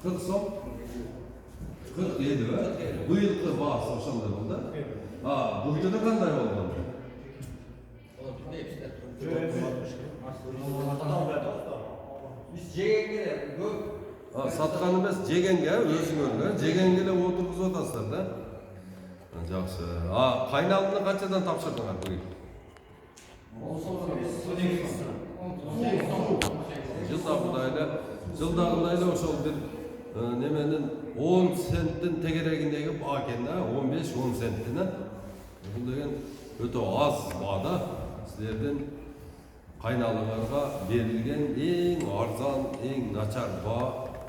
40 сом? 47 ба? Быйылкы баасы ошондой болду. Былтыры кандай болгон? Biz jegenge көп. Саткан эмес, жегенге, өзүңөргө, жегенге эле отургузуп атасыздар да. Жакшы. Кайналыны канчадан тапшырдыңар быйыл? Жылдагыдай эле ошол бир неменин 10 центтин тегерегиндеги баа экен да, 15-10 центтин. Бул деген өтө аз баа да. Силердин кайналыңарга берилген эң арзан, эң начар баа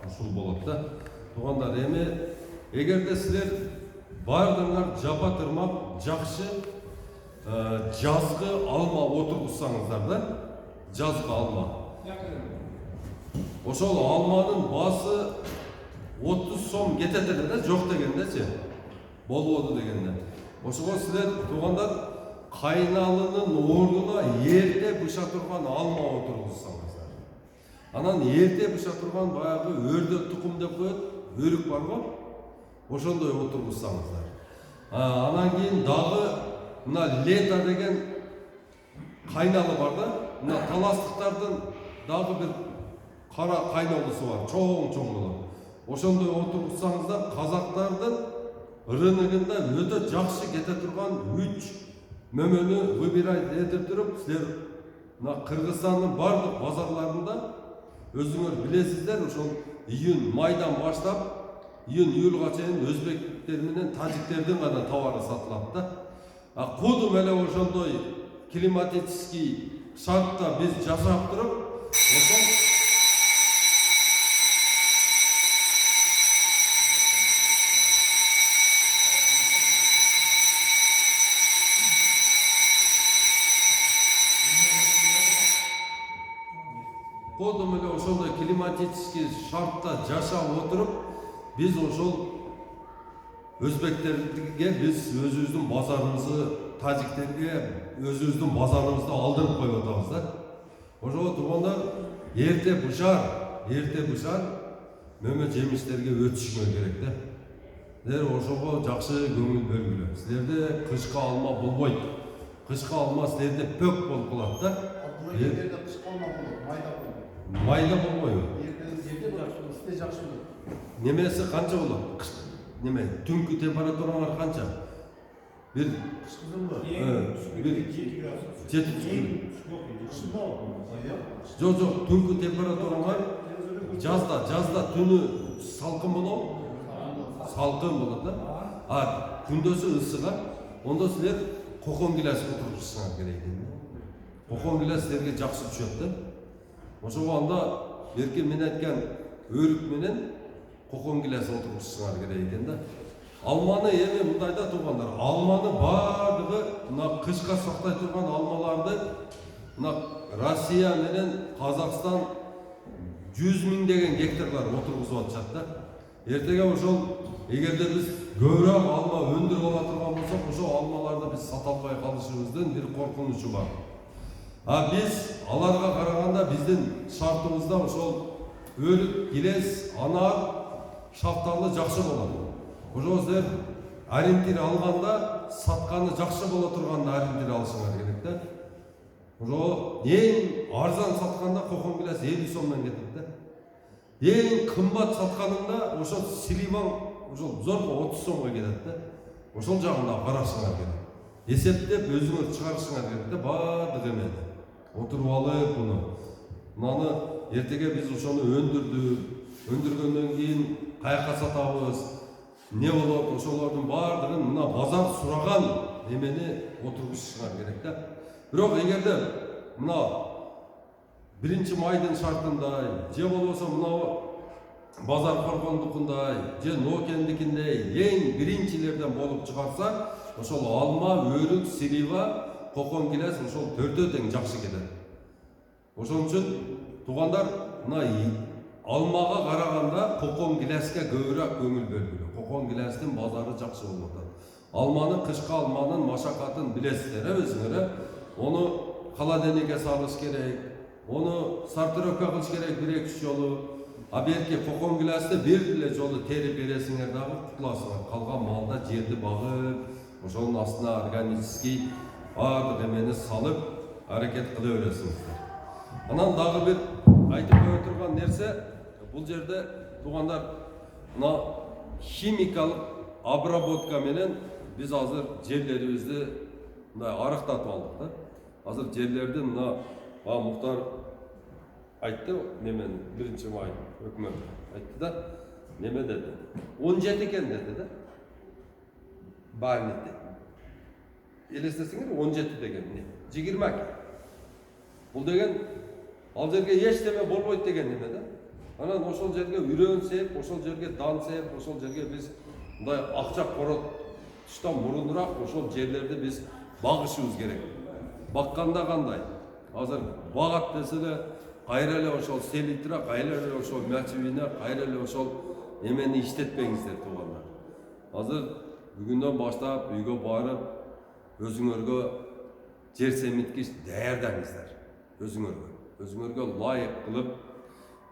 ушул болот да. Туугандар, эми эгерде силер бардыңар жапа тырмак жакшы жазгы алма отургузсаңыздар да, жазгы алма. Ошол алманын баасы 30 сом кетет эле да, жок дегендечи. Болбоду дегенде. Ошого силер туугандар кайналынын ордуна эрте быша турган алма отургузсаңыздар. Анан эрте быша турган баягы өрдөк тукум деп коет, өрүк бар го? Ошондой отургузсаңыздар. Анан кийин дагы мына лето деген кайналы бар да. Мына таластыктардын дагы бир кара кайналысы бар, чоң болот. Ошондой отургузсаңыздар казактардын рыногунда өтө жакшы кете турган 3 мөмөнү выбирать этип туруп, силер мына Кыргызстандын бардык базарларында өзүңөр билесиздер, ошол июнь майдан баштап июнь-июлга чейин өзбектер менен тажиктердин гана товары сатылат да. Кудум эле ошондой климатический шартта биз жашап туруп, ошол Кодум эле ошондой климатический шартта жашап отуруп, биз ошол өзбектерге биз өзүбүздүн базарыбызды, тажиктерге өзүбүздүн базарыбызды алдырып коюп атабыз да. Ошого туугандар, эрте бышар мөмө жемиштерге өтүшүңөр керек да. Силер ошого жакшы көңүл бөлгүлө. Силерде кышкы алма болбойт. Кышкы алма силерде пөк болуп калат да. Жерде кышкы алма болот, майда болот. Майда болбойбу? Жерде жакшы болот. Немеси канча болот? Неме, түнкү температураңар канча? Бир Кышкызынбы? бир 7 Жок, түнкү температураңар жазда түнү салкын болобу? Салкын болот да. Күндөсү ысыга, ондо силер кокон гилес отургузсаңар керек экен. Кокон гилес силерге жакшы түшөт да. Ошого анда эркин мен айткан өрүк менен кокон гилес отургузсаңар керек экен да. Алманы эми мындайда туугандар, алманы бардыгы мына кышка сактай турган алмаларды мына Россия менен Казакстан 100 миңдеген гектарлар отургузуп атышат да. Эртеге ошол эгерде биз көбүрөөк алма өндүрүп ала турган болсок, ошол алмаларды биз сата албай калышыбыздын бир коркунучу бар. Биз аларга караганда биздин шартыбызда ошол өрүк, гилес, анар, шапталы жакшы болот. Ошол силер ориентир алганда сатканы жакшы боло турганда ориентир алышыңар керек да. Ошо эң арзан сатканда кокон гилес 50 сомдон кетет да. Эң кымбат сатканында ошол сливаң ошол зорго 30 сомго кетет да. Ошол жагына карашыңар керек. Эсептеп өзүңөр чыгарышыңар керек да, бардык эмени. Отуруп алып буну. Мынаны эртеге биз ошону өндүргөндөн кийин каяка сатабыз, не болот, ошолордун бардыгын мына базар сураган эмени отургузушуңар керек да. Бирок эгерде мына 1-майдын шартындай, же болбосо мына базар коргондукундай, же Нокендикиндей эң биринчилерден болуп чыгарса, ошол алма, өрүк, слива, кокон гилес ошол төртөө тең жакшы кетет. Ошон үчүн туугандар, мына алмага караганда кокон гилеске көбүрөөк көңүл бөлгүлө. Кокон гилестин базары жакшы болуп атат. Алманын, кышкы алманын машакатын билесиздер, өзүңөр. Onu холодильникке салыш керек, onu сортировка кылыш керек 1-2 жолу. А берке кокон гиласты бир эле жолу терип бересиңер дагы кутуласыңар. Калган малда жерди багып, ошонун астына органический баардык эмени салып аракет кыла бересиңиздер. Анан дагы бир айтып кое турган нерсе, бул жерде туугандар, мына химикалык обработка менен биз азыр жерлерибизди мындай арыктатып алдык да. Азыр жерлерди мына Мухтар айтты, немен 1-май өкмөт айтты да, неме деди? 17 экен деди да. Барнетте. Элестесиңер 17 деген не? 20 экен. Бул деген ал жерге эчтеме болбойт деген неме да. Анан ошол жерге үйрөнсек, ошол жерге дансек, ошол жерге биз мындай акча коротуштан мурунураак ошол жерлерди биз багышыбыз керек. Бакканда кандай? Азыр багат десе кайра эле ошол селитра, кайра эле ошол мячевина, кайра эле ошол эмени иштетпеңиздер туугандар. Азыр бүгүндөн баштап үйгө барып өзүңөргө жер семиткич даярдаңыздар. Өзүңөргө лайык кылып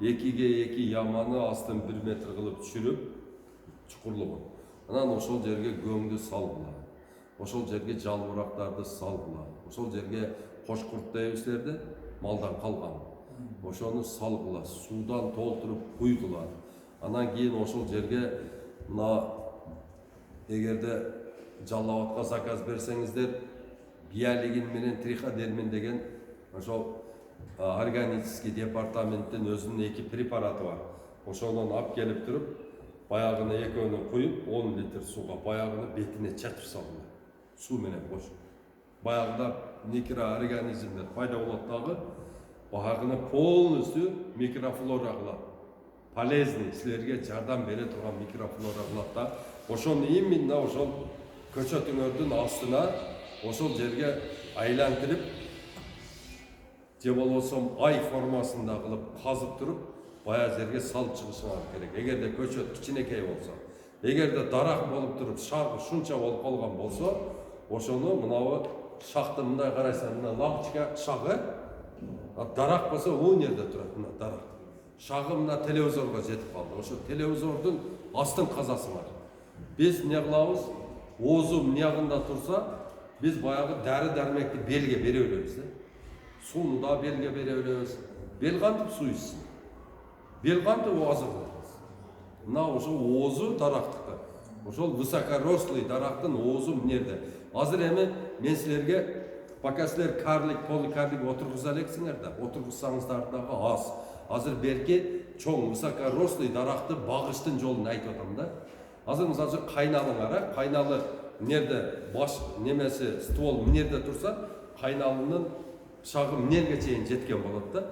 2ге 2 яманы астын 1 метр кылып түшүрүп чукурлугун. Анан ошол жерге көңдү салгыла. Ошол жерге жалбырактарды салгыла. Ошол жерге кошкурт дейбиздерди, малдан калган. Ошону салгыла, суудан толтуруп куйгула. Анан кийин ошол жерге мына эгерде жаллабатка заказ берсеңиздер, биолигин менен триходермин деген ошол органический департаменттин өзүнүн 2 препараты бар. Ошонун алып келип туруп, баягыны экөөнү куюп, 10 литр сууга баягыны бетине чачып салгыла. Суу менен кошуп. Баягыда микроорганизмдер пайда болот дагы, баягыны полностью микрофлора кылат. Полезный, силерге жардам бере турган микрофлора кылат да. Ошону именно ошол көчөтүңөрдүн астына ошол жерге айлантырып, же болбосо ай формасында кылып казып туруп, бая жерге салып чыгышыңар керек. Эгерде көчөт кичинекей болсо, эгерде дарак болуп туруп, шагы шунча болуп калган болсо, ошону мынабы шакты мындай карайсаң, мына лампочка шагы, дарак болсо он жерде турат, мына дарак. Шагы мына телевизорго жетип калды. Ошо телевизордун астын казасы бар. Биз эмне кылабыз? Оозу мыягында турса, биз баягы дары-дармекти белге бере беребиз да. Сууну да белге бере беребиз. Бел кантип суу ичсин? Бел кантип азык алабыз? Мына ошо оозу дарактыкта. Ошол высокорослый дарактын оозу эмнеде? Азыр эми мен силерге пока силер карлик, поликарлик отургуза элексиңер да, отургузсаңыздар дагы аз. Азыр берки чоң высокорослый даракты багыштын жолун айтып атам да. Азыр мисалы кайналыңар, кайналы эмнеде баш немеси ствол эмнеде турса, кайналынын шагы эмнеге чейин жеткен болот да.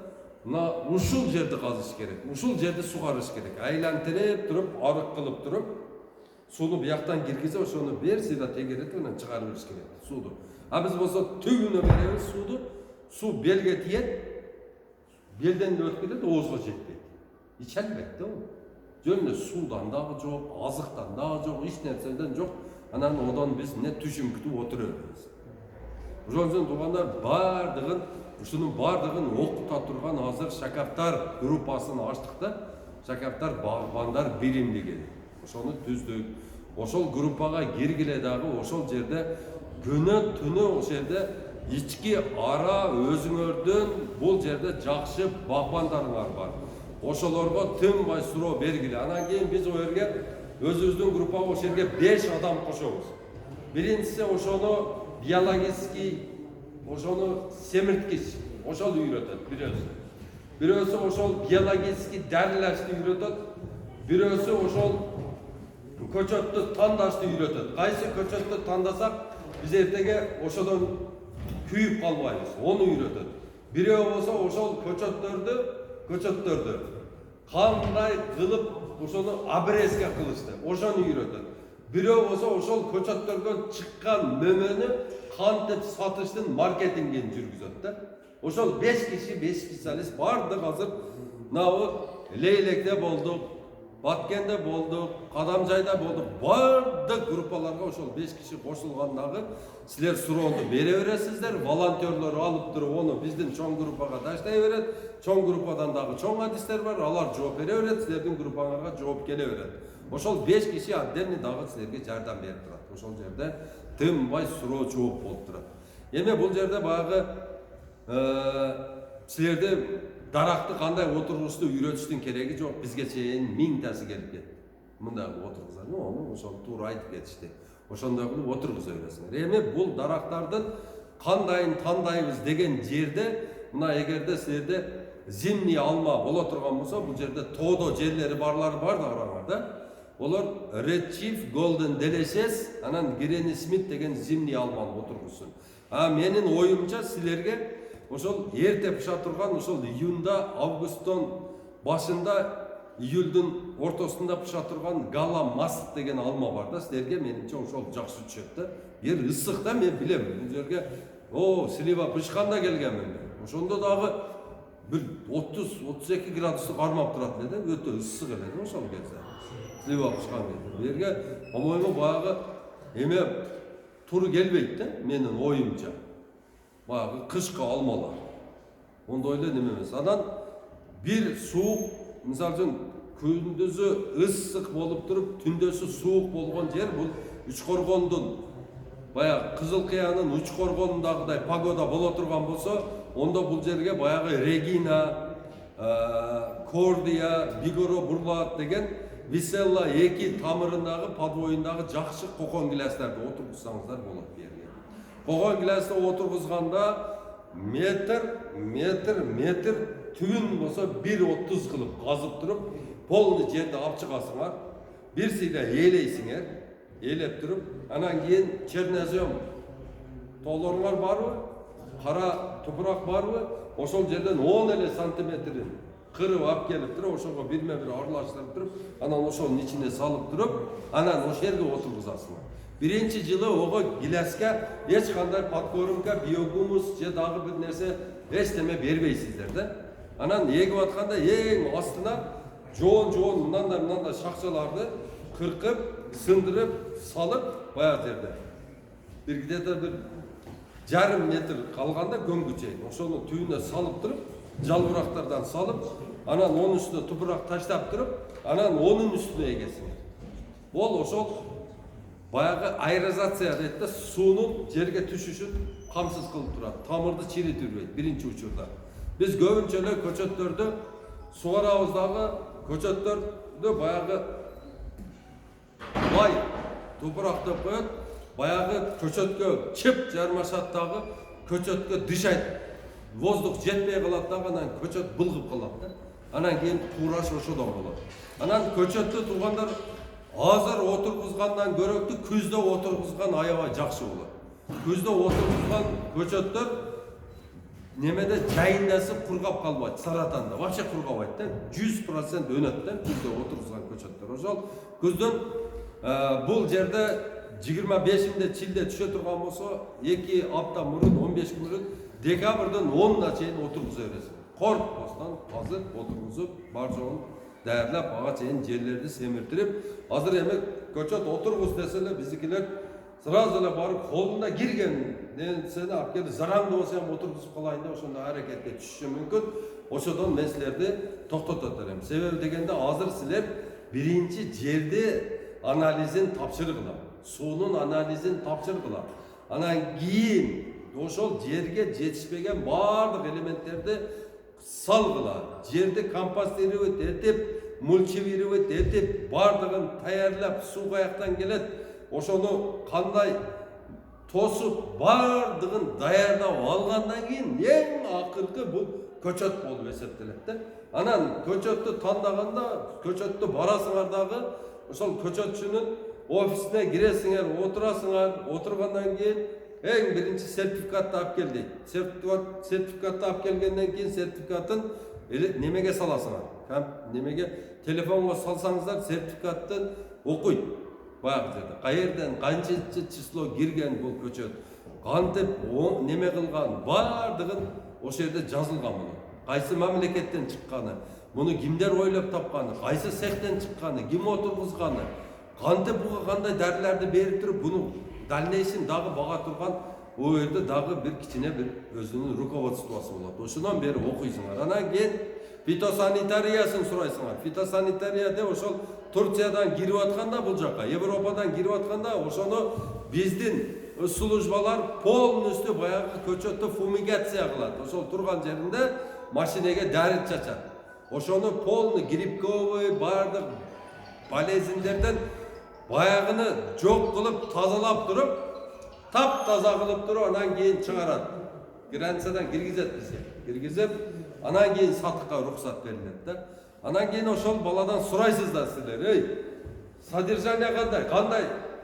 Мына ушул жерди казыш керек, ушул жерди сугарыш керек. Айлантырып туруп, арык кылып туруп, сууну бияктан киргизе, ошону берсида тегеретип анан чыгарып бериш керек сууну. А биз болсо түгүнө беребиз сууну, суу белге тиет, белден өтүп кетет, оозго жетпейт. Иче албайт да. Жөн эле суудан дагы жок, азыктан дагы жок, эч нерседен жок. Анан одан биз эмне түшүм күтүп отура беребиз. Ошон үчүн туугандар баардыгын, ушунун баардыгын окута турган азыр шакаптар группасын ачтык да. Шакаптар багбандар биримдиги. Ошону түздүк. Ошол группага киргиле дагы ошол жерде күнү түнү ошол жерде ички ара өзүңөрдүн бул жерде жакшы багбандарыңар бар. Ошолорго тынбай суроо бергиле. Анан кийин биз о жерге өзүбүздүн группага ошол жерге 5 адам кошобуз. Биринчиси ошону биологический, ошону семирткич, ошол үйрөтөт бирөөсү. Бирөөсү ошол биологический дарылашты үйрөтөт. Бирөөсү ошол көчөттү тандашты үйрөтөт. Кайсы көчөттү тандасак, биз эртеге ошодон күйүп калбайбыз. Ону үйрөтөт. Бирөө болсо ошол көчөттөрдү кандай кылып ошону обрезка кылышты. Ошону үйрөтөт. Бирөө болсо ошол көчөттөрдөн чыккан мөмөнү кантип сатыштын маркетингин жүргүзөт да. Ошол 5 киши, 5 специалист бардык азыр мынабы Лейлекте болдук, Баткенде болдук, Кадамжайда болдук. Бардык группаларга ошол 5 киши кошулгандагы силер суроону бере бересиздер, волонтерлор алып туруп ону биздин чоң группага таштай берет. Чоң группадан дагы чоң адистер бар, алар жооп бере берет, силердин группаңарга жооп келе берет. Ошол 5 киши отдельный дагы силерге жардам берип турат. Ошол жерде тынбай суроо жооп болуп турат. Эми бул жерде баягы силерде даракты кандай отургучту үйрөтүштүн кереги жок. Бизге чейин 1000тасы келип кетти. Мындай отургузат, ону ошол туура айтып кетишти. Ошондой кылып отургуза бересиңер. Эми бул дарактардын кандайын тандайбыз деген жерде, мына эгерде силерде зимний алма боло турган болсо, бул жерде тоодо жерлери барлары бар да караңар да. Олар Red Chief, Golden Delicious, анан Granny Smith деген зимний алманы отургузсун. Менин оюмча силерге ошол эрте пыша турган ошол июнда, августтон башында, июлдун ортосунда пыша турган Gala Mast деген алма бар да, силерге менимче ошол жакшы түшөт да. Жер ысык да, мен билем. Бул жерге слива пышканда келгенмин. Ошондо дагы бир 30-32 градусту кармап турат эле да, өтө ысык эле да ошол кезде. Слива пышкан кезде. Бу жерге по-моему баягы эме туру келбейт да, менин оюмча. Баягы кышкы алмалар. Ондой эле неме эмес. Анан бир суук, мисалы үчүн күндүзү ысык болуп туруп, түндөсү суук болгон жер бул Учкоргондун баягы Кызыл Кыянын Учкоргонундагыдай погода боло турган болсо, ондо бул жерге баягы Регина, Кордия, Бигоро, Бурлаат деген Виселла 2 тамырындагы подвоюндагы жакшы кокон гиластерди отургузсаңыздар болот бу жерге. Кокон гиласты отургузганда метр түбүн болсо 1.30 кылып казып туруп, полный жерди алып чыгасыңар. Бир сыйда ээлейсиңер, ээлеп туруп, анан кийин чернозем тоолоруңар барбы? Кара тупурак барбы? Ошол жерден 10 сантиметрин кырып алып келип туруп, ошого бирме-бир аралаштырып туруп, анан ошонун ичине салып туруп, анан ошол жерге отургузасыңар. Биринчи жылы ого гиласка эч кандай подкормка, биогумус же дагы бир нерсе эчтеме бербейсиздер да. Анан эгип атканда эң астына жоон мындай шакчаларды кыркып, сындырып, салып баягы жерде. Бир где-то бир жарым метр калганда көңгү чейин ошону түбүнө салып туруп, жалбырактардан салып, анан онун үстүнө тупурак таштап туруп, анан онун үстүнө эгесиңер. Ол ошол баягы аэрозация дейт да, суунун жерге түшүшүн камсыз кылып турат. Тамырды чиритирбейт биринчи учурда. Биз көбүнчө эле көчөттөрдү сугарабыз дагы, көчөттөрдү баягы бай тупурактап коет, баягы көчөткө чеп жармашат дагы, көчөткө дышайт. Воздух жетпей калат дагы, анан көчөт былгып калат да. Анан кийин кураш ошодон болот. Анан көчөттү туугандар азыр отургузгандан көрөктү күздө отургузган аябай жакшы болот. Күздө отургузган көчөттөр немеде жайындасы кургап калбайт, саратанда вообще кургабайт да, 100% өнөт да күздө отургузган көчөттөр. Ошол күздөн бул жерде 25-inde чилде түшө турган болсо, 2 апта мурун, 15 күн мурун декабрдын 10-на чейин отургуза бересиң. Коркпостон азыр отургузуп, бар жоон даярлап, ага чейин жерлерди семиртирип, азыр эми көчөт отургуз десе эле биздикилер сразу эле барып колунда кирген нерсени алып келип, зараңды болсо эми отургузуп калайын деп ошондой аракетке түшүшү мүмкүн. Ошодон мен силерди токтотот элем. Себеби дегенде азыр силер биринчи жерди анализин тапшыргыла, суунун анализин тапшыргыла. Анан кийин ошол жерге жетишпеген баардык элементтерди салгыла, жерди компостировать этип, мульчевировать этип, баардыгын даярлап, суу каяктан келет, ошону кандай тосуп, баардыгын даярдап алгандан кийин эң акыркы бул көчөт болуп эсептелет да. Анан көчөттү тандаганда, көчөттү барасыңар дагы, ошол көчөтчүнүн офисине киресиңер, отурасыңар, отургандан кийин эң биринчи сертификатты алып кел дейт. Сертификатты алып келгенден кийин сертификатын немеге саласыңар. Немеге телефонго салсаңыздар сертификаттын окуйт. Баягы жерде каерден канчанчы число кирген бул көчөт, кантип неме кылган, баардыгын ошол жерде жазылган болот. Кайсы мамлекеттен чыкканы, Мұны кимдер ойлап тапқаны, қайсы цехтен шыққаны, ким отырғызғаны, қантип буга қандай дәрілерді беріп тұрып, бұны дальнейшин дағы баға тұрған, о жерде дағы бір кичине бір өзінің руководствосы болады. Ошонан бері окуйсуңар. Анан кейін фитосанитариясын сурайсыңар. Фитосанитарияда ошол Турциядан кирип атканда бул жака, Европадан кирип атканда ошону биздин службалар полностью баягы көчөттү фумигация кылат. Ошол турган жеринде машинеге дәрі чачат. Ошону полный грибковый бардык болезньдерден баягыны жок кылып тазалап туруп, тап-таза кылып туруп, анан кийин чыгарат. Границадан киргизет бизге. Киргизип, анан кийин сатыкка уруксат берилет да. Анан кийин ошол баладан сурайсыздар силер, ey, содержание кандай? Кандай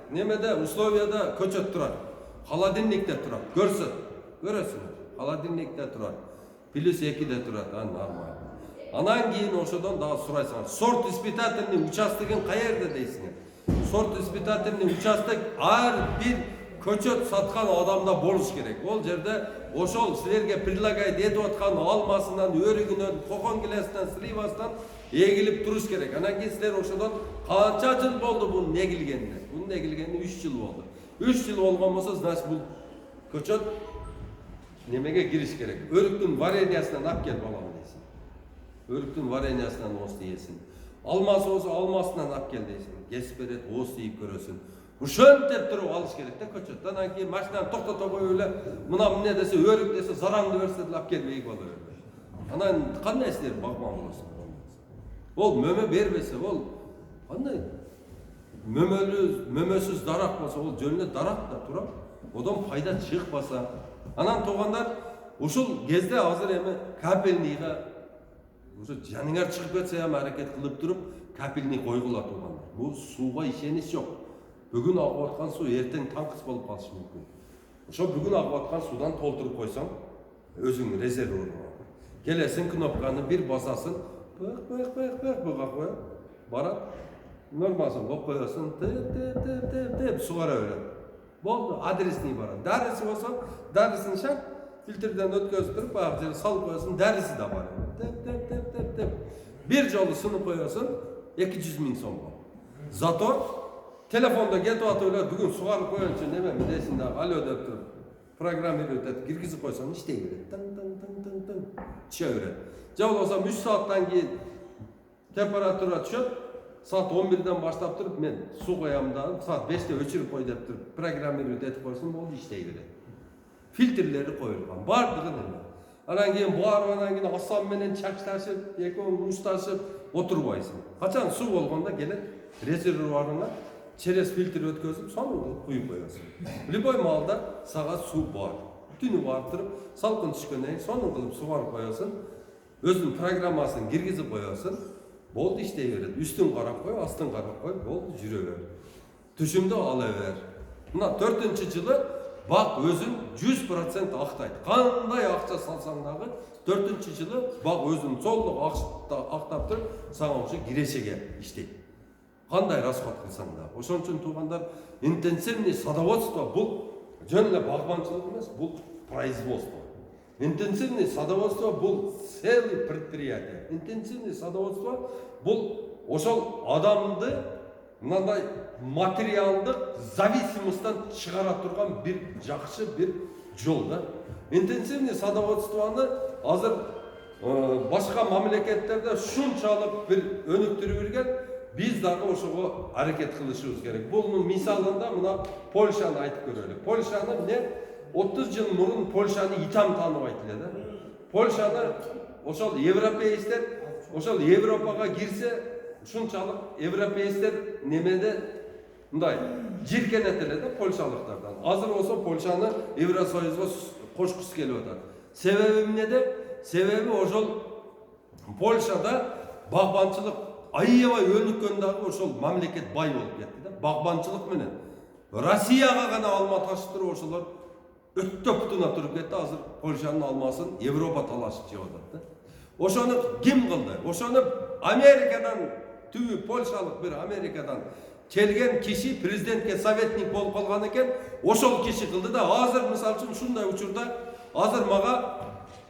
немеде условияда көчөт турат? Холодильникте турат. Көрөсүңөр. Холодильникте турат. +2де турат, нормально. Анан кийин ошодон дагы сурайсыңар. Сорт испытательный участогын каерде дейсиңер. Сорт испытательный участок ар бир көчөт саткан адамда болуш керек. Ол жерде ошол силерге предлагайт этип аткан алмасынан, өрүгүнөн, кокон килесинен, сливасынан эгилип туруш керек. Анан кийин силер ошодон канча жыл болду бунун эгилгенине? Бунун эгилгенине 3 жыл болду. 3 жыл болгон болсо, значит бул көчөт немеге кириш керек. Өрүктүн вареньясынан алып кел балам дейсиң. Өрүктүн вареньясынан оозду ийесин. Алмасы болсо алмасынан алып кел дейсиң. Кесип берет, оозду ийип көрөсүн. Ушентип туруп алыш керек да көчөт. Анан кийин машинаны токтото коюп эле, мына эмне десе, өрүк десе, зараңды берсе деле алып келип эгип ала берет. Анан кандай силер багман болосуңар? Ол мөмө бербесе, ол кандай мөмөсүз дарак болсо, ол жөн эле дарак да турат. Одан пайда чыкпаса, анан туугандар ушул кезде азыр эми капельныйга уже жаныңар чыгып кетсе эми аракет кылып туруп капельный койгула туугандар. Бул сууга ишенич жок. Бүгүн агып аткан суу эртең таңкыс болуп калышы мүмкүн. Ошо бүгүн агып аткан суудан толтуруп койсоң, өзүң резервуарга. Келесин кнопканы бир басасын, буга коет. Барат. Нормасын коюп коесуң, теп сугара берет. Болду, адресный барат. Дарысы болсо, дарысын шак фильтрден өткөзүп туруп, баягы жерге салып коесуң, дарысы да бар. Теп. Бир жолу сынып коесуң, 200 000 сом болот. Зато телефонда кетип атып эле бүгүн сугарып коеюнчу неме десин да алё деп туруп программировать этип киргизип койсоң иштей берет. Тың чыга берет. Же болбосо 3 сааттан кийин температура түшөт. Saat 11'den başlap turup men su koyam da saat 5'te öçürüp koy dep turup programmировать etip koysun boldu iştey berет. Filtrleri koyulgan. Bardыгы эме. Анан кийин буарып анан кийин асан менен чачташып, экөө мушташып отурбайсың. Качан суу болгондо келет резервуарына через фильтр өткөзүп, сону куюп коесуң. Любой маалда сага суу бар. Түнү барып туруп, салкын түшкөндөн кийин сону кылып сугарып коесуң. Өзүнүн программасын киргизип коесуң. Болду иштей берет. Üstün карап кой, астын карап кой, болду жүрө бер. Түшүмдү ала бер. Мына 4-жылы бак өзүн 100% актайт. Кандай акча салсаң дагы 4-жылы бак өзүн толук актап туруп, сага ошо кирешеге иштейт. Кандай расход кылсаң да. Ошон үчүн туугандар, интенсивный садоводство бул жөн эле багбанчылык эмес, бул производство. Интенсивный садоводство бул целый предприятие. Интенсивный садоводство бул ошол адамды мындай материалдык зависимостьтан чыгара турган бир жакшы бир жол да. Интенсивный садоводствону азыр башка мамлекеттерде шунчалык бир өнүктүрүп жүргөн, биз дагы ошого аракет кылышыбыз керек. Бунун мисалында мына Польшаны айтып көрөлүк. Польшаны эмне 30 жыл мурун Польшаны итам тааныбайт эле да. Польшаны ошол европейстер, ошол Европага кирсе, ушунчалык европейстер немеде мындай жиркенет эле да польшалыктардан. Азыр болсо Польшаны Евросоюзга кошкусу келип атат. Себеби эмнеде? Себеби ошол Польшада багбанчылык аябай өнүккөн дагы ошол мамлекет бай болуп кетти да. Багбанчылык менен Россияга гана алма ташып туруп ошолор өттө путуна туруп кетти. Азыр Польшанын алмасын Европа талашып жеп атат да. Ошону ким кылды? Ошону Америкадан, түбү польшалык бир Америкадан келген киши президентке советник болуп калган экен. Ошол киши кылды да. Азыр мисалы үчүн ушундай учурда азыр мага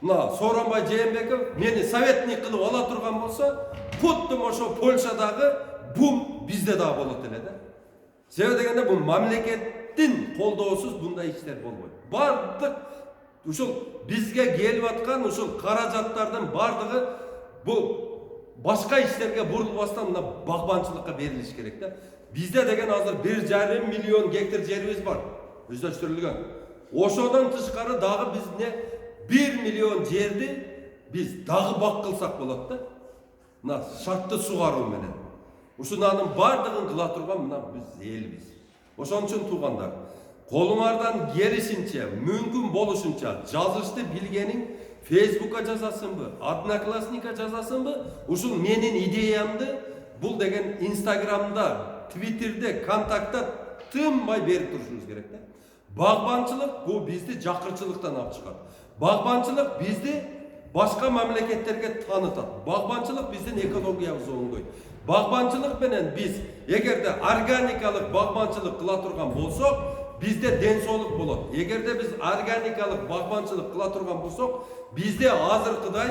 мына Сооронбай Жээнбеков мени советник кылып ала турган болсо, кудду ошо Польшадагы бум бизде да болот эле да. Себеби дегенде бул мамлекеттин колдоосуз мындай иштер болбойт. Бардык ушул бизге келип аткан ушул каражаттардын бардыгы бул башка иштерге бурулбастан мына багбанчылыкка берилиш керек да. Бизде деген азыр 1,5 миллион гектар жерибиз бар, өздөштүрүлгөн. Ошодон тышкары дагы биз 1 миллион жерди биз дагы бак кылсак болот да. Мына шартты сугаруу менен. Ушунанын бардыгын кыла турган мына биз элбиз. Ошон үчүн туугандар, колуңардан келишинче, мүмкүн болушунча жазышты билгениң Facebook'a жазасынбы, Одноклассника жазасынбы, ушул менин идеямды бул деген Instagram'da, Twitter'de, Контактта тынбай берип турушубуз керек да. Багбанчылык бул бизди жакырчылыктан алып чыгат. Багбанчылык бизди башка мамлекеттерге таанытат. Багбанчылык биздин экологиябызды оңдойт. Багбанчылык менен биз эгерде органикалык багбанчылык кыла турган болсок, bizde den soğuk bolot. Egerde biz organikalık bagbançılık kıla turgan bolsok, bizde azırkıday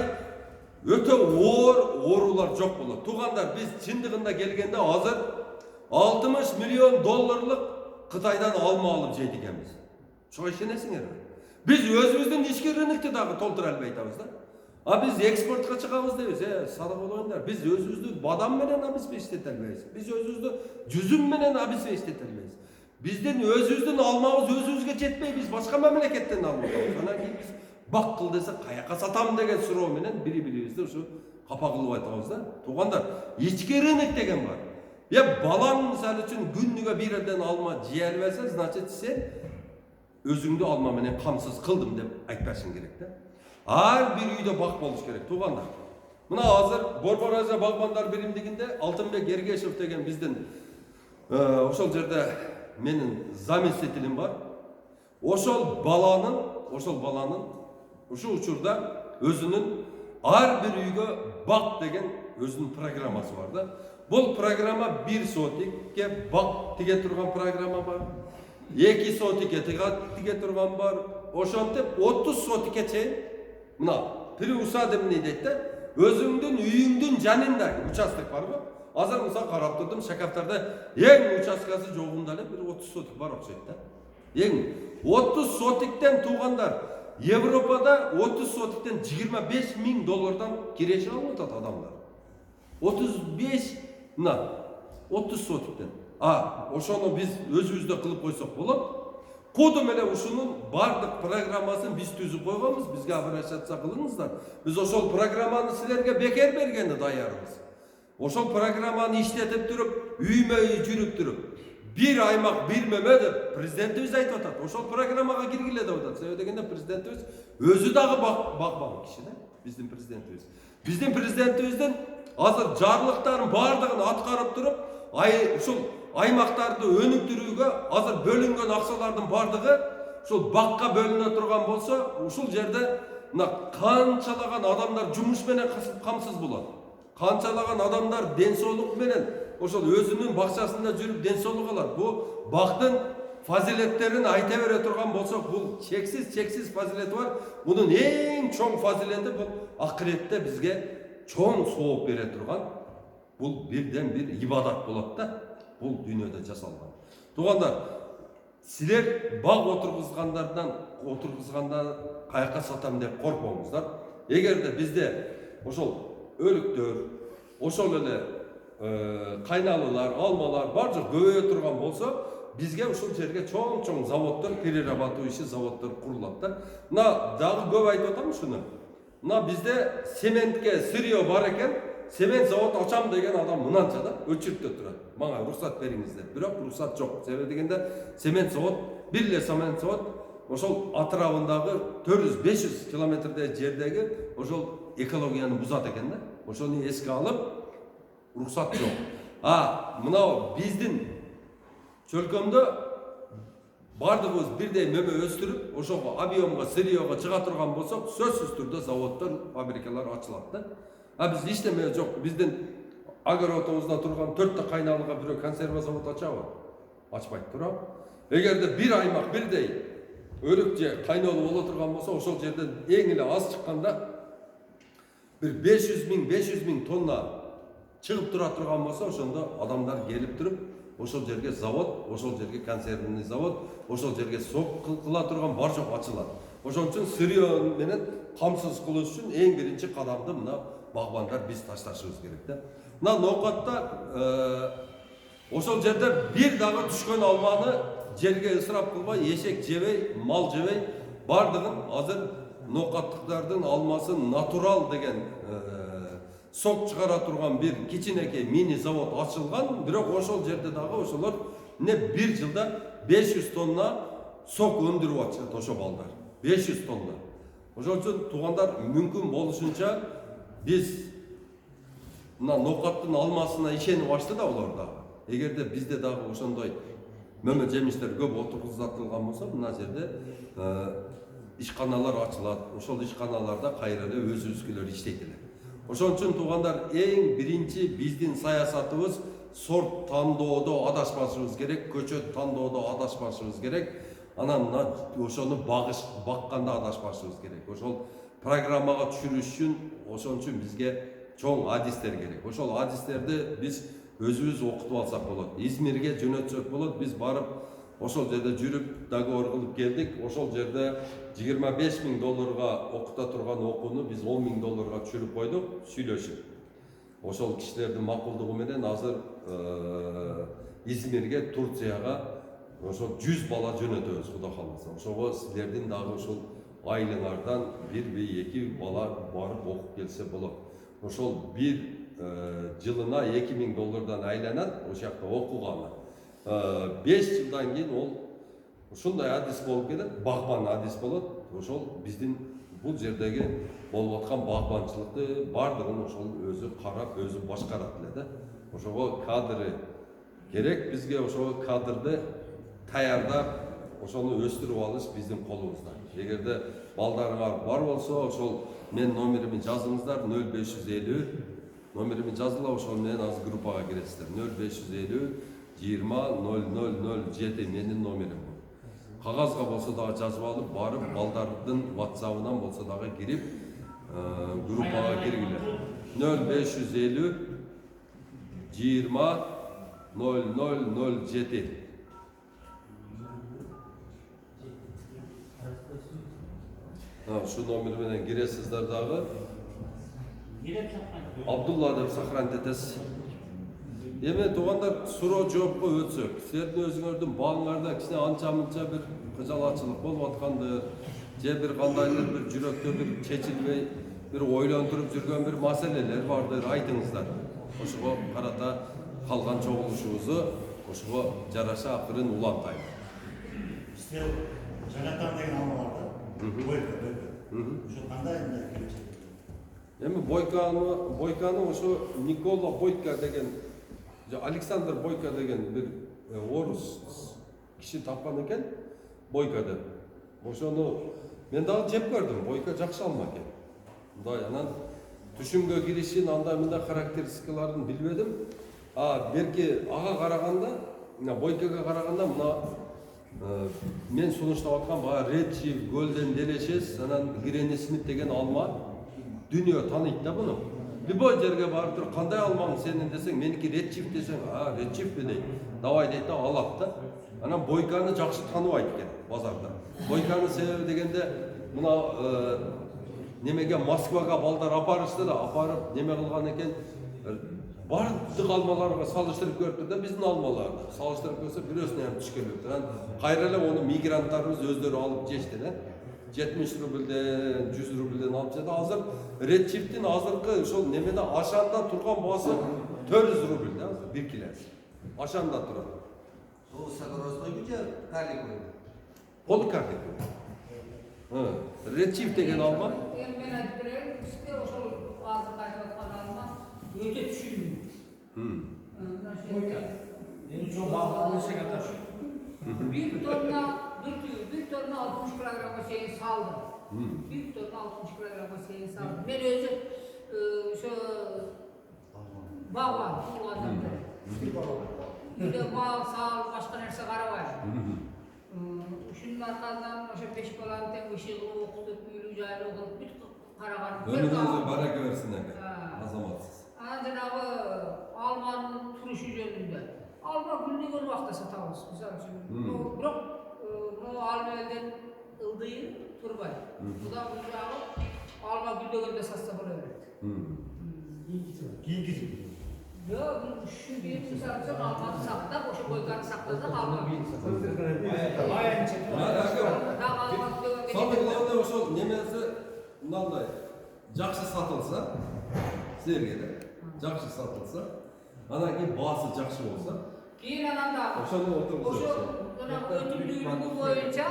öte orular çok bolot. Tugandar biz çındığında gelgende hazır 60 milyon dolarlık Kıtaydan alma alıp jeydigemiz. Şu işenesingер. Biz özümüzdün içki rынокты dagı толтура албайбыз да. А biz eksportқа çıkabız deybiz. Sadık olayınlar. Biz özümüzdü badam menen abis beştete albayız. Biz özümüzdü cüzüm menen abis beştete albayız. Bizden özümüzdün almamız özümüzge jetpey biz başka memleketten almamız. Sonra ki biz bak kıl dese kayaka satam degen suroo menen biri-biribizdi şu kapa kılıp aytабыз да. Tugandar, içki rынок деген бар. Ya balan misal üçün günlüge bir yerden alma jeyelbese, значит sen özüңdü alma menen kamsız kıldım dep aytпашың керек да. Her bir үйde bak boluş керек, tugandar. Mına hazır Borboraja Bagbanlar birimdiginde Altınbek Ergешев деген биздин ошол жерде менин заместителим бар. Ошол баланын ушул учурда өзүнүн her bir үйгө бак деген өзүнүн программасы бар да. Бұл программа 1 сотикке бак тиге турган программа бар. 2 сотикке тиге турган бар. Ошентип 30 сотикке чейин мына приусадебный дейт да. Өзүңдүн үйүңдүн жанында участок бар го. Азыр мисал карап турдум, Шакаптарда эң участкасы жогунда эле бир 30 сотик бар окшойт да. Эң 30 сотиктен туугандар Европада 30 сотиктен 25 000 доллардан киреше алып атат адамдар. 35 мына 30 сотиктен. Ошону биз өзүбүздө кылып койсок болот. Кодум эле ушунун бардык программасын биз түзүп койгонбуз. Бизге обращаться кылыңыздар. Биз ошол программаны силерге бекер бергенди даярбыз. Ошол программаны иштетип туруп, үймө-үй жүрүп туруп, bir аймак bir мөмө деп президентибиз айтып атат. Ошол программага киргиле деп атат. Себеби дегенде президентибиз өзү дагы бакпаган киши да. Биздин президентибиз. Биздин президентибиздин азыр жарлыктарын бардыгын аткарып туруп, ушул аймактарды өнүктүрүүгө азыр бөлүнгөн акчалардын бардыгы ушул бакка бөлүнө турган болсо, ушул жерде мына канчалаган адамдар жумуш менен камсыз болот. Канчалаган адамдар ден соолук менен ошол өзүнүн бакчасында жүрүп ден соолук алат. Бул бактын фазилеттерин айта бере турган болсок, бул чексиз фазилети бар. Бунун эң чоң фазилети бул акыретте бизге чоң сооп бере турган бул бирден бир ибадат болот да. Бул дүйнөдө жасалган. Туугандар, силер баг отургузганда каяка сатам деп коркпоңуздар. Эгерде бизде ошол өлүктөр, ошол эле кайналуулар, алмалар бар жок көбөйө турган болсо, бизге ушул жерге чоң заводдор, перерабатывающий заводдор курулат да. Мына дагы көп айтып атам ушуну. Мына бизде сементке сырье бар экен, семент завод ачам деген адам мынанча да, өчүртө турат. Мага уруксат бериңиз деп. Бирок уруксат жок. Себеби дегенде семент завод, бир эле семент завод ошол атырабындагы 400-500 километрдей жердеги ошол экологияны бузат экен да. Ошону эске алып, уруксат жок. Мына биздин чөлкөмдө бардыгыбыз бирдей мөмө өстүрүп, ошого объемго, сырьего чыга турган болсок, сөзсүз түрдө заводдор, фабрикалар ачылат да. Биз иштеме жок. Биздин огородубузда турган 4 кайналууга бирөө консерва завод ачабы? Ачпайт турабы? Эгерде бир аймак бирдей өрік же қайнаулы бола тұрған болса, ошол жерден ең эле аз шыққанда бір 500 миң тонна шығып тұра тұрған болса, ошондо адамдар келіп тұрып, ошол жерге завод, ошол жерге консервный завод, ошол жерге сок кыла турган бар жок ачылат. Ошон үчүн сырье менен камсыз кылыш үчүн эң биринчи кадамды мына багбандар биз ташташыбыз керек да. Мына ноокатта ошол жерде бир дагы түшкөн алманы жерге ысырап кылбай, эшек жебей, мал жебей, бардыгын азыр ноокаттыктардын алмасын натурал деген сок чыгара турган бир кичинекей мини завод ачылган, бирок ошол жерде дагы ошолор не бир жылда 500 тонна сок өндүрүп атышат ошо балдар. 500 тонна. Ошол үчүн туугандар мүмкүн болушунча биз мына ноокаттын алмасына ишенип ачты да булар дагы. Эгерде бизде дагы ошондой мөмө жемиштер көп отургузатылган болсо, мына жерде ишканалар ачылат. Ошол ишканаларда кайра эле өзүбүзгүлөр иштейт эле. Ошон үчүн туугандар эң биринчи биздин саясатыбыз сорт тандоодо адашпашыбыз керек, көчөт тандоодо адашпашыбыз керек. Анан ошону бакканда адашпашыбыз керек. Ошол программага түшүрүш үчүн ошон үчүн бизге чоң адистер керек. Ошол адистерди биз өзүбүз окутуп алсак болот. Измирге жөнөтсөк болот. Биз барып ошол жерде жүрүп договор кылып келдик. Ошол жерде $25 миң окута турган окууну биз $10 миң түшүрүп койдук, сүйлөшүп. Ошол кишилердин макулдугу менен азыр Измирге, Турцияга ошол 100 бала жөнөтөбүз, Кудай кааласа. Ошого силердин дагы ушул айлыңардан 1-2 бала барып окуп келсе болот. Ошол бир жылына $2 миң айланат, ошол жакта окуганы. 5 жылдан кийин ол ушундай адис болуп келет, багбан адис болот. Ошол биздин бул жердеги болуп аткан багбанчылыкты бардыгын ошол өзү карап, өзү башкарат эле да. Ошого кадры керек, бизге ошол кадрды даярдап, ошону өстүрүп алыш биздин колубузда. Эгерде балдарыңар бар болсо, ошол мен номерими жазыңыздар, 0550 номерими жазыла, ошол менен азыр группага киресиздер. 0550 20 007 менин номерим. Кагазга болсо дагы жазып алып, барып балдардын WhatsApp-ынан болсо дагы кирип, группага киргиле. 0550 20 0007. Şu номер менен киресиздер дагы. Абдулла деп сохранить этесиз. Эми туугандар, суроо жоопко өтсөк, силердин өзүңөрдүн багыңарда кичине анча-мынча бир кыжалачылык болуп атканды, же бир кандайдыр бир жүрөктө бир чечилбей, бир ойлонтуруп жүргөн бир маселелер бардыр, айтыңыздар. Ошого карата калган чогулушубузду ошого жараша акырын улантайын. Бизде жаңатан деген алма бар да. Бойка. Ошо кандай келечек? Эми Бойканы ошо Никола Бойко деген, Александр Бойко деген бир орус киши тапкан экен, Бойко деп. Ошону мен дагы жеп көрдүм, Бойко жакшы алма экен. Мындай анан түшүмгө киришин, андай мындай характеристикаларын билбедим. Берки ага караганда, Бойкого караганда мына мен сунуштап аткан баягы Red Chief, Golden Delicious, анан Granny Smith деген алма дүнүйө тааныйт да буну. Любой жерге барып туруп, кандай алмаң сенин десең, меники Red Chief десең, Red Chief дейт. Давай дейт да, алат да. Анан Бойканы жакшы тааныбайт экен базарда. Бойканы себеби дегенде, мына немеге Москвага балдар апарышты да, апарып неме кылган экен, бардык алмаларга салыштырып көрүптүр да, биздин алмаларды. Салыштырып көрсө, бирөөсүнө ham түшкөнүптүр. Анан кайра эле ону мигранттарыбыз өздөрү алып жешти да. 70 рубльден, 100 рубльден алып жеді. Азыр Red Chief'tin азыркы ошол немеде Ашанда турган басы 400 рубль да, азыр 1 килосы. Ашанда турат. Ол сагорозной же карликовый? Ол карликовый. Red Chief деген алма. Мен айтып берейин, бизде ошол азыр айтып аткан алма өтө түшүнүү. Эми чоң багбан эшек аташ. Bir tonna 60 kilogramma şeyin saldım. Bir tonna 60 kilogramma şeyin saldım. Ben özü şu bağ var, bu adamda. Bir de bağ, sağ, başka nerse karabayım. Uşunun arkasından oşa 5 balanın ten ışığı okutup, üylü jaylı okutup, bütün karagan. Ömrünüze baraka versin aka. Ha. Azamatsız. Cenabı Almanın turuşu yönünde. Alman günlü göz vakti satamız. Misal için. Bırak o Alman elden ıldığı turbay. Bu da bu yağı Alman günlü gözde satsa böyle öğretti. Kiyikisi. Yok, şu bir misal için Alman'ı sakla, boşa boykanı sakladı, Alman. Bayan çekim. Daha Alman dövme Sandıklarında oşol nemesi mынандай жақсы сатылса, сіздерге де жақсы сатылса, анан кейін басы жақсы болса, Keyin ananda, ошоны отырғызып ötümlülüğü boyunca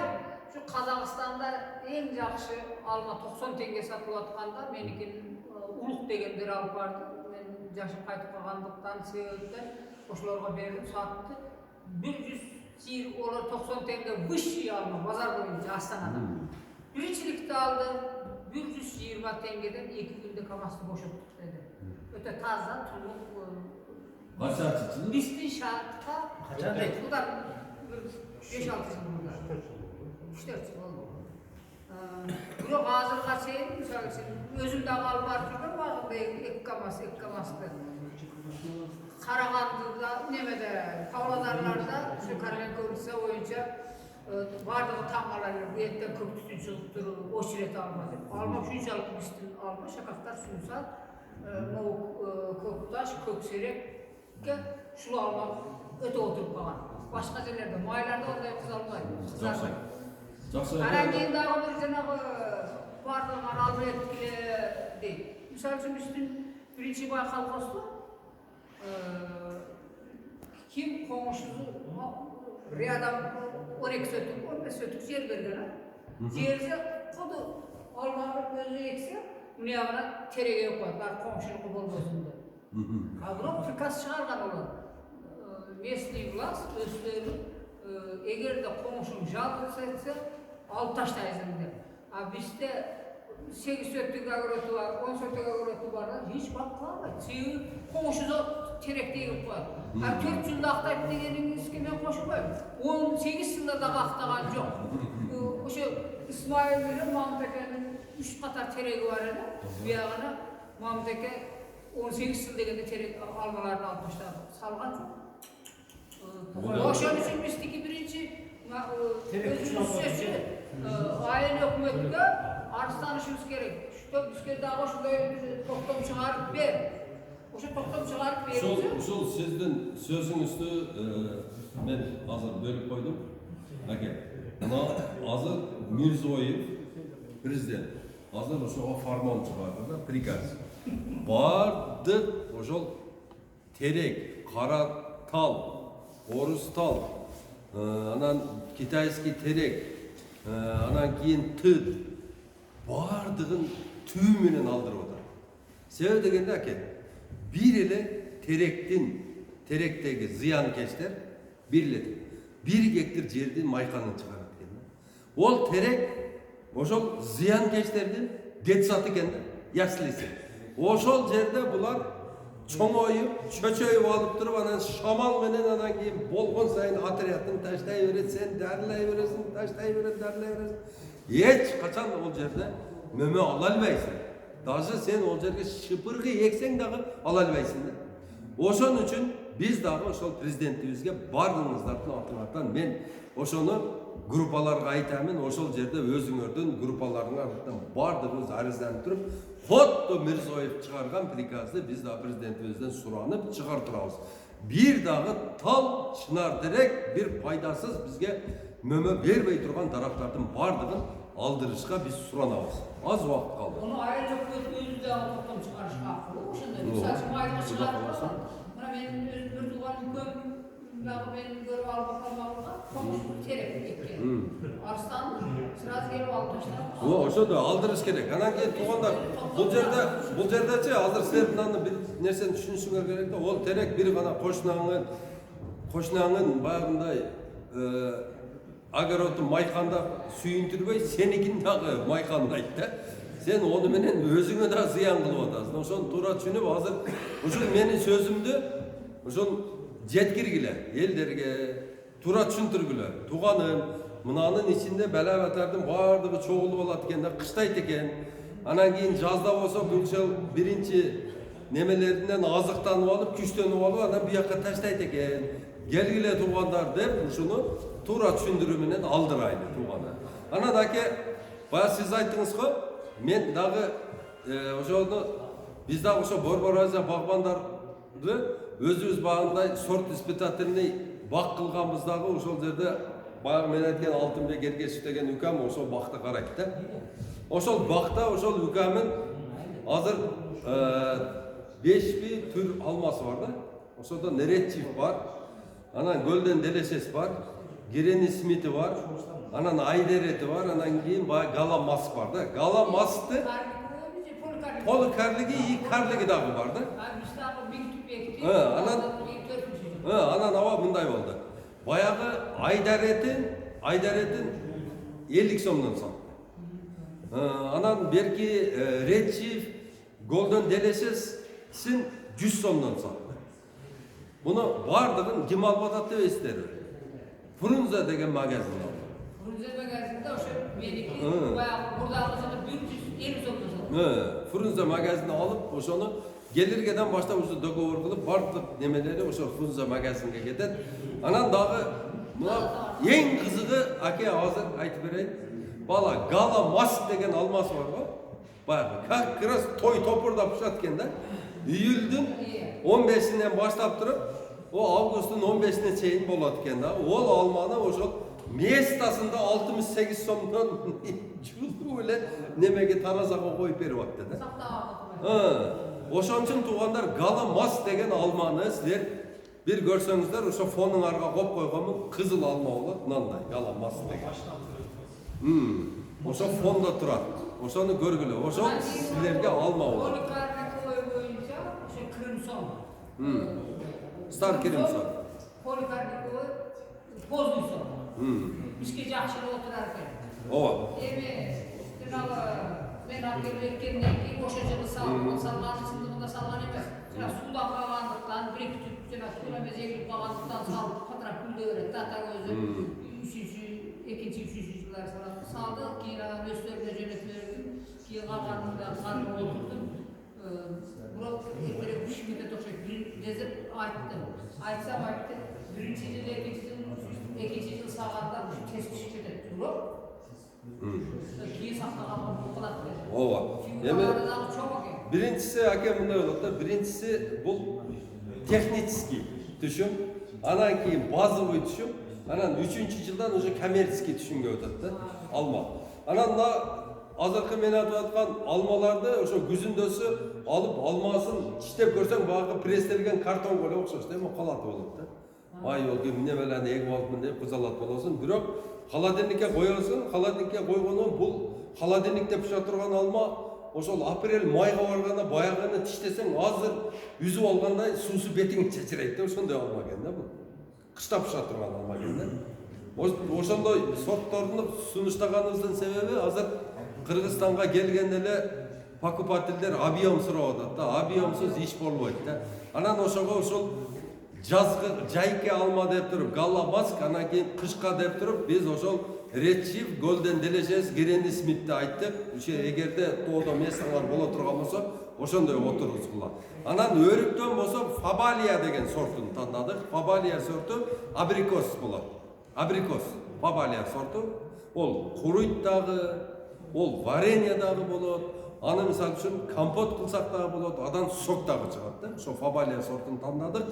şu Kazakistan'da en жақсы alma 90 tenge satılatkanda menikinin uluk degenleri alıp vardı. Men yaşım kaytıp kalgandıktan sebepten oşularga berdim sattı. 100 sir olar 90 tenge vış alma pazar boyunca Astana'da. Birincilikte aldı 120 tengeden 2 günde kamasını boşalttık dedi. Öte taza tuluk Başarçıçılık. Bistin şartta Kaçan değil. bu da 5-6 yıl burada. 3-4 yıl oldu. Bura hazırga şeyin, misal için özümde mal var ki bağımda ek kaması. Karagandı'da, nemede, Pavladarlar'da, şu Karagan Kıbrıs'a boyunca vardığı tangalarıyla bu etten köp tütün çıkıp durur, o şireti almadı. Almak şunçalık bistin alma, şakaklar sunsal, köktaş, kökserek, şunu almak öte oturup kalan. Başka yerlerde, maylarda orada kız almaydı. Жақсы. Жақсы. Karangiyin dağı bir cenabı varlığına alma etkili değil. Misal için üstün birinci baykal kostu. Kim komşusu Riyadam 12 sötük, 15 sötük yer verdiler. Yerse kodu almanın gözü ekse, bunu yağına terege koydular komşuluk olmasında. Avrupa Afrikası çıkargan olan mesleği bulas, özleri eğer de komşum jalgısa etse, alıp taşlayızın der. Bizde 8 sötük agorotu var, 10 sötük agorotu var, hiç bakmadı. Seyi komşuza terekte yiyip var. 4 yılda aktayıp degenin iskeme koşup var. 18 yılda da aktagan yok. Oşu İsmail bilir Mahmut Eke'nin 3 katar teregi var edi. Bir yağına Mahmut Eke 18 yıl degende terek almalarını alıp başladı. Salgan çok. Oşun için bizdeki birinci özümüz sözü aile hükümetine arıstanışımız gerek. Şu bizge dağı şurada toktom çıkarıp ver. Oşu toktom çıkarıp verirse. Uşul sizden sözünüzді мен азыр бөліп қойдым. Әке, мына азыр Мирзоев президент. Азыр ошоға фарман чыгарды да, приказ. Бардык ошол терек, кара тал, орус тал, анан китайский терек, анан кийин тыт бардыгын түү менен алдырып атат. Себеби дегенде аке, bir ele terekteki ziyankeşler birledi. 1 gektir жерди майканын чыгарат экен. Ол терек ошол зыянкечтердин детсаты экен да, яслиси. Ошол жерде булар чоңоюп, чөчөйүп алып туруп анан шамал менен анан кийин болгон сайын отрядын таштай бересин, дарылай бересин, таштай бересин, дарылай бересин. Эч качан ол жерде мөмө ала албайсың. Даже sen ол жерге шыпыргы ексең дагы ала албайсың да. Ошон үчүн биз дагы ошол президентибизге бардыгыңыздардын атынан мен ошону группаларга айтамын, ошол жерде өзүңөрдүн группаларыңардан бардыгыбыз арызданып туруп, хотто Мирзоев чыгарган приказды биз да президентибизден суранып чыгартабыз. Бир дагы тал, чынар терек, бир пайдасыз бизге мөмө бербей турган тараптардын бардыгын aldırışka biz suranabız. Az vakit kaldı. Onu ayrıca özü de toplam çıkarış hakkı. O şimdi misal için ayrıca çıkarış var. Bana benim özür duvarım benim görüp alıp kalmamda komşu terek etti. Arslandı. Sırası gelip alıp taşlar. Oşo da aldırış gerek. Anan keyin tuganda bul jerdечи азыр силер мынаны бир нерсени түшүнүшүңөр керек да. Ол терек бир гана кошунаңын баягындай огородун майкандап сүйүндүрбөй сеникин дагы майкандайт да. Sen onu menen özüңө да зыян кылып атасың. Ошону туура түшүнүп азыр ушул менин сөзүмдү ошол жеткиргиле элдерге туура түшүндүргүлө. Тууганым, Мынаның içinde бәләбәтәрдің бардығы çoğulu болады екен, қыштайды екен. Анан кейін жазда болса бұл жыл бірінші немелерінен азықтанып алып, күштеніп алып, анан bu жаққа таштайды екен. Gelgile туғандар деп, шуны тура түсіндіріменен алдырайды туғаны. Анан әке, бая сіз айттыңыз ғой, мен дағы biz дағы Борбор-Азия бағбандарды өзіміз бағындай сорт испытательный бақ қылғанбыздағы ошол жерде баяғы мен айтқан Алтынбек Ергешев деген үкәм ошол бақты қарайды. Ошол бақта ошол үкәмін азыр 5 түр алмасы бар да. Ошолда Неретчив бар, анан Golden Delicious бар, Гренни Смити бар, анан Айдерети бар, анан кейін баяғы Гала Маск бар да. Гала Маскты поликарлиги и карлиги дагы бар да. Анан аба мындай болду. Баягы айдаретін 50 сомдон сатты. Анан берки Редчив, Golden Delicious-син 100 сомдон сатты. Буну бардыгын ким алып атат дебейсиздер? Фрунзе деген магазин алды. Фрунзе магазинде ошо меники баягы бурдагы 150 сомдон сатты. Фрунзе магазинди алып, ошону келиргеден баштап уже договор кылып, бардык немелери ошо Фрунзе магазинге кетет. Анан дагы мына эң кызыгы аке азыр айтып берейин. Бала Гала Маск деген алмасы бар го. Баягы как раз той топурда пышат экен да. Июлдун 15-инен баштап туруп, августтун 15-ине чейин болот экен да. Ол алманы ошол местасында 68 сомдон жулуп эле немеге таразага коюп берип атты да. Ошон үчүн туугандар Гала Маск деген алманы силер бир көрсөңүздөр, ошо фонун арга коюп койгонмун, кызыл алма болот, мындай Гала Маск деген. Ошо фондо турат. Ошону көргүлө. Ошо силерге алма болот. Поликарниковый боюнча ошо Крымсон. Стар Крымсон. Поликарниковый поздний сон. Бизге жакшылык отурар экен. Ооба. Эми жанагы мен акерлеткенден кийин ошо жылы салган чындыгында салган эмес. Жана суда калгандыктан, бир-эки түп жана туура эмес эгилип калгандыктан салып катырап күлдө берет. Тата өзү 3-3 жылдар салды. Кийин анан өстөрүнө жөнөтүп бердим. Кийин калганында канып отурдум. Бирок эртерээк пишмете окшойт бир дезип айттым. Айтсам айтты. Биринчи жыл, экинчи жыл саганда тез пишип кетет. Бирок кийин сактаган болот деп. Ооба. Эми биринчиси аке мындай болот да. Биринчиси бул технический түшүм, анан кийин базовый түшүм, анан 3-чү жылдан уже коммерческий түшүмгө өтөт да. Алма. Анан мына азыркы мен айтып аткан алмаларды ошо күзүндөсү алып алмасын чиштеп көрсөң багы пресстелген картонго эле окшош да, эми калат болот да. Ай ол эмне белән эгип алыпмын деп кызалат болосуң, бирок холодильникке коесуң, холодильникке койгондон бул холодильникте пиша турган алма ошол апрель-майга барганда баягыны тиштесең азыр үзүп алгандай суусу бетиңди чечирейт да, ошондой алма экен да бул. Кышта пиша турган алма экен да. Ошондой сортторду сунуштаганыбыздын себеби азыр Кыргызстанга келгенде эле покупательдер объем сурап атат да, объемсуз иш болбойт да. Анан ошого ошол жазгы жайкы алма деп туруп Гала Маск, анан кийин кышка деп туруп биз ошол Редчив, Golden Delicious, Гренни Смитти айттык. Эгерде тоодо местаңар боло турган болсо, ошондой отургузгула. Анан өрүктөн болсо Фабалия деген сортун тандадык. Фабалия сорту абрикос болот. Абрикос, Фабалия сорту. Ол куруйт дагы, ол варенье дагы болот. Аны мисалы үчүн компот кылсак дагы болот, адан сок дагы чыгат да. Ошо Фабалия сортун тандадык.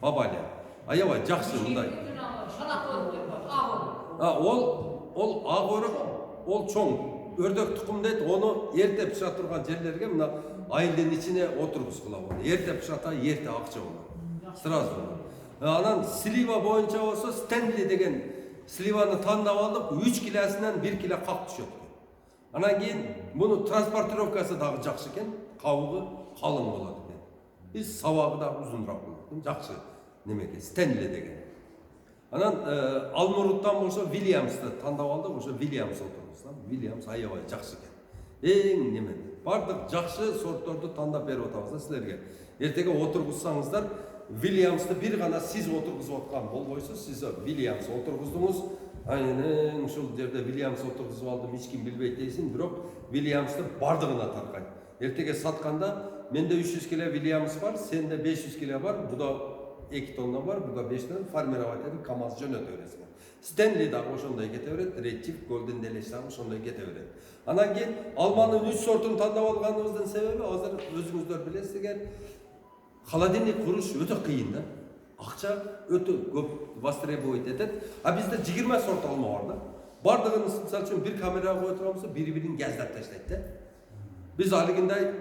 Фабалия. Аябай жакшы мындай. Ол ак өрүк, ол чоң өрдөк тукум дейт, ону эрте пиша турган жерлерге мына айылдын ичине отургузгула болот. Эрте пишата, эрте акча болот. Сразу болот. Анан слива боюнча болсо Стенли деген сливаны тандап алдык, 3 килосунан 1 кило как түшөт. Анан кийин муну транспортировкасы дагы жакшы экен, кабыгы калың болот экен. Биз сабагы дагы узунураак болот. Жакшы немеке, Стенли деген. Анан Алмуруттан болсо Вильямсты тандап алдык, ошо Вильямс отургузган. Вильямс аябай жакшы экен. Эң неме, бардык жакшы сортторду тандап берип атабыз да силерге. Эртеге отургузсаңыздар, Вильямсты бир гана сиз отургузуп аткан болбойсуз, сиз Вильямс отургуздуңуз, Aynen ушул жерде Williams отургузуп алдым, эч ким билбейт дейсиң, бирок Williams'ты бардыгына таркайт. Эртеге сатканда менде 300 кг Williams бар, сенде 500 кг бар, буда 2 тонна бар, буда 5 тонна формировать этип КамАЗ жөнөтө бересиң. Стенли дагы ошондой кете берет, Редчип, Golden Delage дагы ошондой кете берет. Анан кийин алманын 3 сортун тандап алганыбыздын себеби азыр өзүңүздөр билесиздер, холодильник куруш өтө кыйын да. Акча өтө көп востребовать этет. А бизде 20 сорт алма бар да. Бардыгын мисалы үчүн бир камерага кое турганбыз, бири-бирин газдап таштайт да. Biz aliginde